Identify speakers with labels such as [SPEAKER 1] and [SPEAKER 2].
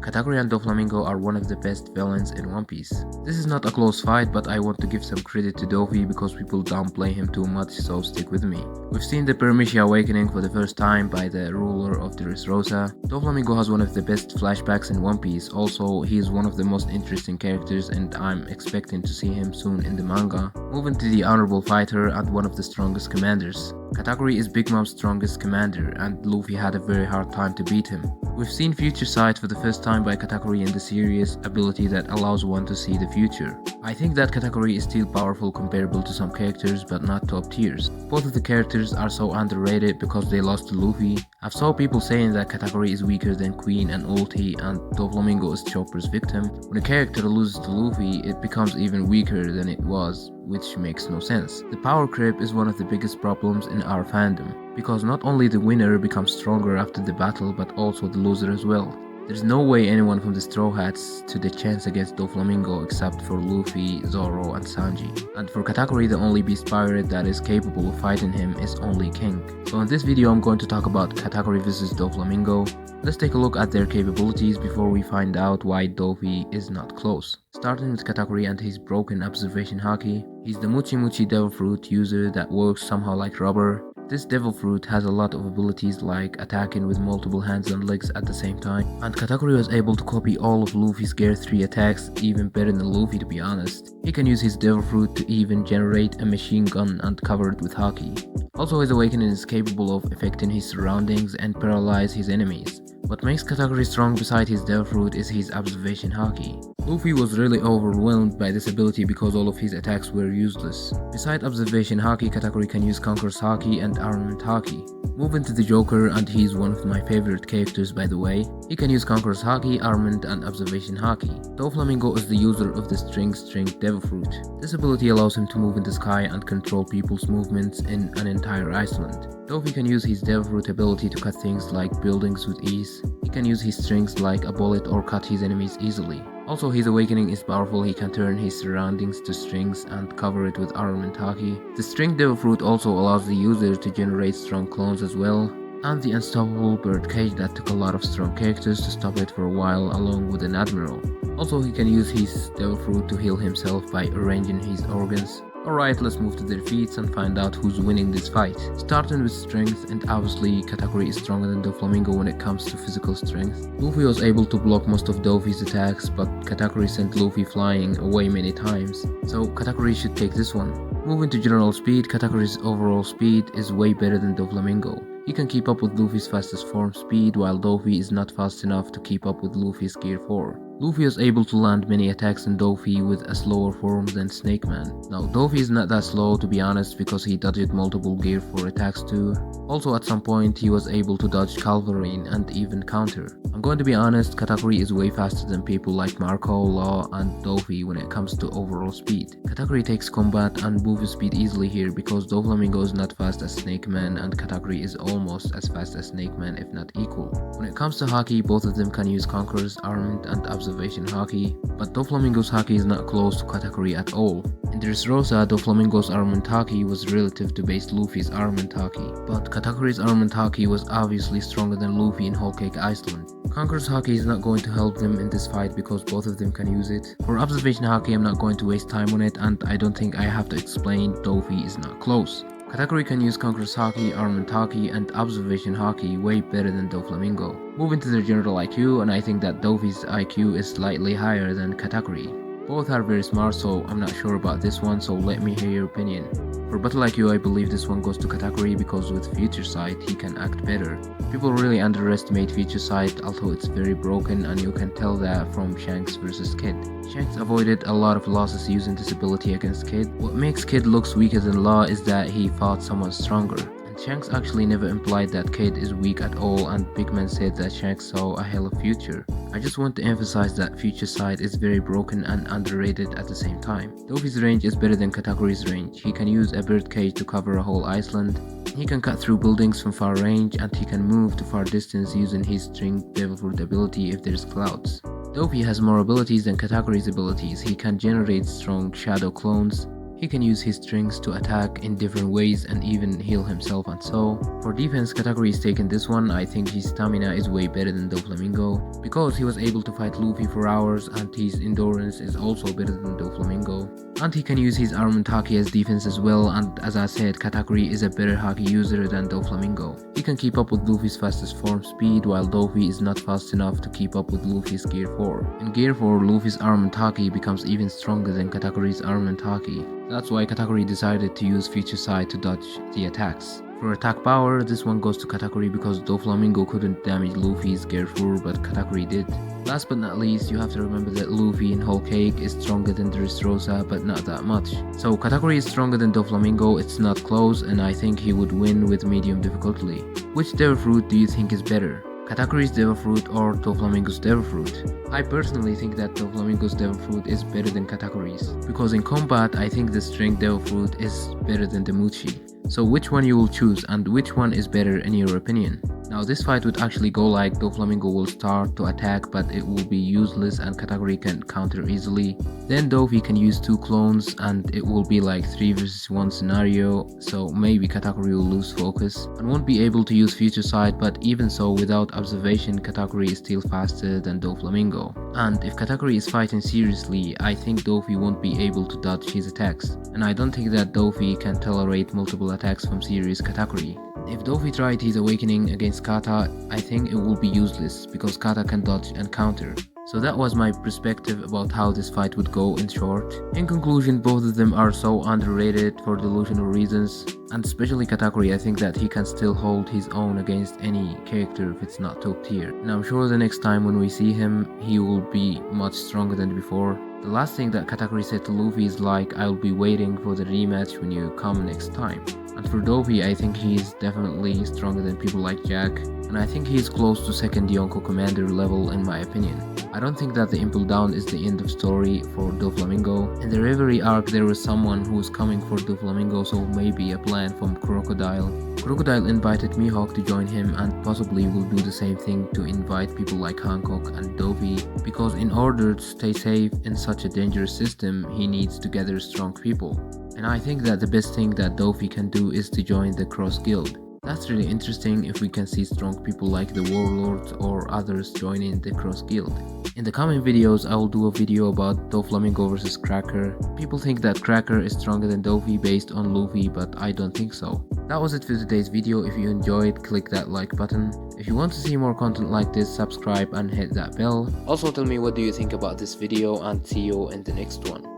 [SPEAKER 1] Katakuri and Doflamingo are one of the best villains in One Piece. This is not a close fight, but I want to give some credit to Doffy because people downplay him too much, so stick with me. We've seen the Paramecia awakening for the first time by the ruler of Dressrosa. Doflamingo has one of the best flashbacks in One Piece. Also, he is one of the most interesting characters and I'm expecting to see him soon in the manga. Moving to the honorable fighter and one of the strongest commanders. Katakuri is Big Mom's strongest commander and Luffy had a very hard time to beat him. We've seen Future Sight for the first time by Katakuri in the series, ability that allows one to see the future. I think that Katakuri is still powerful comparable to some characters but not top tiers. Both of the characters are so underrated because they lost to Luffy. I've saw people saying that Katakuri is weaker than Queen and Ulti and Doflamingo is Chopper's victim. When a character loses to Luffy, it becomes even weaker than it was, which makes no sense. The power creep is one of the biggest problems in our fandom, because not only the winner becomes stronger after the battle but also the loser as well. There's no way anyone from the Straw Hats stood a chance against Doflamingo except for Luffy, Zoro and Sanji. And for Katakuri, the only beast pirate that is capable of fighting him is only King. So in this video I'm going to talk about Katakuri vs Doflamingo. Let's take a look at their capabilities before we find out why Doffy is not close. Starting with Katakuri and his broken observation haki. He's the Muchi Muchi Devil Fruit user that works somehow like rubber. This devil fruit has a lot of abilities like attacking with multiple hands and legs at the same time, and Katakuri was able to copy all of Luffy's Gear 3 attacks even better than Luffy to be honest. He can use his devil fruit to even generate a machine gun and cover it with haki. Also his awakening is capable of affecting his surroundings and paralyze his enemies. What makes Katakuri strong beside his devil fruit is his observation haki. Luffy was really overwhelmed by this ability because all of his attacks were useless. Besides observation haki, Katakuri can use conqueror's haki and armament haki. Moving to the Joker, and he's one of my favorite characters by the way. He can use conqueror's haki, armament and observation haki. Doflamingo is the user of the string devil fruit. This ability allows him to move in the sky and control people's movements in an entire island. Doffy can use his devil fruit ability to cut things like buildings with ease. He can use his strings like a bullet or cut his enemies easily. Also his awakening is powerful, he can turn his surroundings to strings and cover it with armament haki. The string devil fruit also allows the user to generate strong clones as well. And the unstoppable bird cage that took a lot of strong characters to stop it for a while along with an admiral. Also he can use his devil fruit to heal himself by arranging his organs. Alright, let's move to their feats and find out who's winning this fight. Starting with strength, and obviously Katakuri is stronger than Doflamingo when it comes to physical strength. Luffy was able to block most of Doffy's attacks, but Katakuri sent Luffy flying away many times, so Katakuri should take this one. Moving to general speed, Katakuri's overall speed is way better than Doflamingo. He can keep up with Luffy's fastest form speed, while Doffy is not fast enough to keep up with Luffy's Gear 4. Luffy was able to land many attacks on Doffy with a slower form than Snake Man. Now Doffy is not that slow to be honest because he dodged multiple Gear 4 attacks too. Also at some point he was able to dodge Calverine and even counter. I'm going to be honest, Katakuri is way faster than people like Marco, Law and Doffy when it comes to overall speed. Katakuri takes combat and move speed easily here because Doflamingo is not fast as Snake Man and Katakuri is almost as fast as Snake Man if not equal. When it comes to haki, both of them can use conquerors, armament and observation haki, but Doflamingo's haki is not close to Katakuri at all. In Dressrosa, Doflamingo's armament haki was relative to base Luffy's armament haki, but Katakuri's armament haki was obviously stronger than Luffy in Whole Cake Island. Conqueror's haki is not going to help them in this fight because both of them can use it. For observation haki, I'm not going to waste time on it and I don't think I have to explain Doffy is not close. Katakuri can use conqueror's haki, armament haki and observation haki way better than Doflamingo. Moving to their general IQ, and I think that Doffy's IQ is slightly higher than Katakuri. Both are very smart, so I'm not sure about this one, so let me hear your opinion. For battle IQ, I believe this one goes to Katakuri because with Future Sight, he can act better. People really underestimate Future Sight, although it's very broken and you can tell that from Shanks vs Kid. Shanks avoided a lot of losses using this ability against Kid. What makes Kid looks weaker than Law is that he fought someone stronger. Shanks actually never implied that Kid is weak at all and Big Man said that Shanks saw a hell of future. I just want to emphasize that Future Sight is very broken and underrated at the same time. Doffy's range is better than Katakuri's range. He can use a bird cage to cover a whole island. He can cut through buildings from far range and he can move to far distance using his string devil fruit ability if there's clouds. Doffy has more abilities than Katakuri's abilities. He can generate strong shadow clones. He can use his strengths to attack in different ways and even heal himself and so. For defense, Katakuri is taking this one. I think his stamina is way better than Doflamingo because he was able to fight Luffy for hours, and his endurance is also better than Doflamingo. And he can use his armament haki as defense as well, and as I said, Katakuri is a better haki user than Doflamingo. He can keep up with Luffy's fastest form speed, while Doffy is not fast enough to keep up with Luffy's Gear 4. In Gear 4, Luffy's armament haki becomes even stronger than Katakuri's armament haki. That's why Katakuri decided to use Future Sight to dodge the attacks. For attack power, this one goes to Katakuri because Doflamingo couldn't damage Luffy's Gear 4, but Katakuri did. Last but not least, you have to remember that Luffy in Whole Cake is stronger than Dressrosa, but not that much. So Katakuri is stronger than Doflamingo, it's not close, and I think he would win with medium difficulty. Which Devil Fruit do you think is better? Katakuri's Devil Fruit or Doflamingo's Devil Fruit? I personally think that Doflamingo's Devil Fruit is better than Katakuri's, because in combat I think the Strength Devil Fruit is better than the Muchi. So which one you will choose, and which one is better in your opinion? Now this fight would actually go like Doflamingo will start to attack, but it will be useless and Katakuri can counter easily. Then Doffy can use 2 clones and it will be like 3 vs 1 scenario, so maybe Katakuri will lose focus and won't be able to use Future Sight, but even so, without observation, Katakuri is still faster than Doflamingo. And if Katakuri is fighting seriously, I think Doffy won't be able to dodge his attacks, and I don't think that Doffy can tolerate multiple attacks from serious Katakuri. If Doffy tried his awakening against Kata, I think it will be useless because Kata can dodge and counter. So that was my perspective about how this fight would go in short. In conclusion, both of them are so underrated for delusional reasons, and especially Katakuri, I think that he can still hold his own against any character if it's not top tier. And I'm sure the next time when we see him, he will be much stronger than before. The last thing that Katakuri said to Luffy is like, I'll be waiting for the rematch when you come next time. And for Doffy, I think he's definitely stronger than people like Jack, and I think he's close to 2nd Yonko Commander level in my opinion. I don't think that the Impel Down is the end of story for Doflamingo. In the Reverie arc there was someone who was coming for Doflamingo, so maybe a plan from Crocodile. Crocodile invited Mihawk to join him and possibly will do the same thing to invite people like Hancock and Doffy, because in order to stay safe in such a dangerous system, he needs to gather strong people. And I think that the best thing that Doffy can do is to join the Cross Guild. That's really interesting if we can see strong people like the Warlords or others joining the Cross Guild. In the coming videos, I will do a video about Doflamingo vs Carcker. People think that Carcker is stronger than Doffy based on Luffy, but I don't think so. That was it for today's video. If you enjoyed, click that like button. If you want to see more content like this, subscribe and hit that bell. Also tell me what do you think about this video, and see you in the next one.